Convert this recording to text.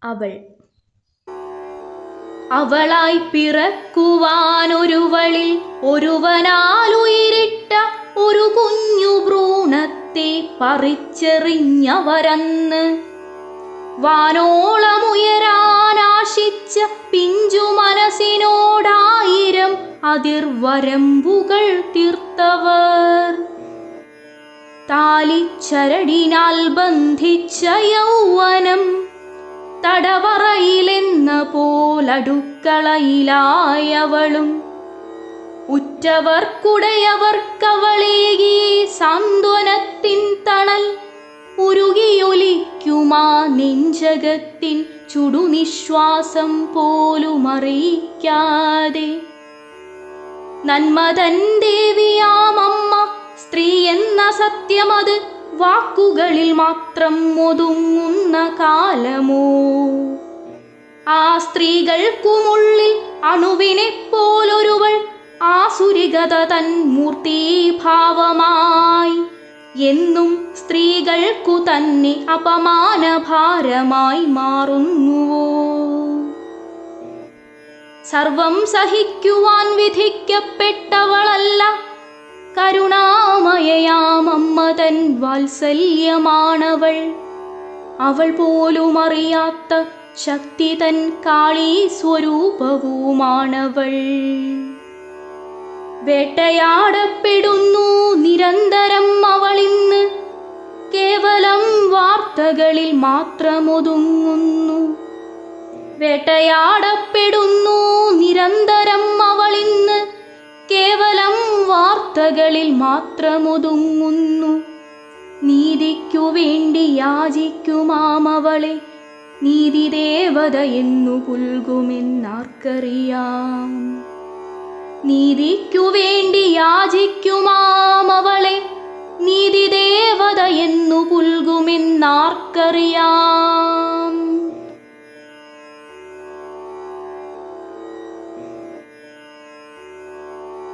അവൾ അവളായി പിറക്കുവാനൊരുവളിൽ ഒരുവനാലുയിരിട്ട ഒരു കുഞ്ഞു ഭ്രൂണത്തെ പറിച്ചെറിഞ്ഞവരന്ന് വാനോളമുയരാനാശിച്ച പിഞ്ചു മനസ്സിനോടായിരം അതിർവരമ്പുകൾ തീർത്തവർ. താലിച്ചരടിനാൽ ബന്ധിച്ച യൗവനം തടവറയിലെന്ന പോലടുക്കളയിലായവളും ഉറ്റവർക്കുടയവർക്കവളേകി സാന്ത്വനത്തിൻ തണൽ ഉരുകിയൊലിക്കുമാ നെഞ്ചകത്തിൻ ചുടുനിശ്വാസം പോലും അറിയിക്കാതെ. നന്മതൻ ദേവിയാമമ്മ സ്ത്രീ എന്ന സത്യമത് വാക്കുകളിൽ മാത്രം ഒതുങ്ങുന്ന കാലമോ? ആ സ്ത്രീകൾക്കുമുള്ളിൽ അണുവിനെപ്പോലൊരുവൾ ആസുരികത തൻ മൂർത്തീഭാവമായി എന്നും സ്ത്രീകൾക്കു തന്നെ അപമാനഭാരമായി മാറുന്നുവോ? സർവം സഹിക്കുവാൻ വിധിക്കപ്പെട്ടവളല്ല കരുണാമയയാമമ്മ തൻ വാത്സല്യമാണവൾ. അവൾ പോലും അറിയാത്ത ശക്തി തൻ കാളീ സ്വരൂപവുമാണവൾ. വേട്ടയാടപ്പെടുന്നു നിരന്തരം അവളിന്ന്, കേവലം വാർത്തകളിൽ മാത്രമൊതുങ്ങുന്നു. വേട്ടയാടപ്പെടുന്നു നിരന്തരം അവളിന്ന്, കേവലം വാർത്തകളിൽ മാത്രമൊതുങ്ങുന്നു. നീതിക്കു വേണ്ടി യാചിക്കുമാമവളെ നീതിദേവതയെന്നു പുൽകുമെന്നാർക്കറിയാം. നീതിക്കു വേണ്ടി യാചിക്കുമാമവളെ നീതിദേവതയെന്നു പുൽകുമെന്നാർക്കറിയാം.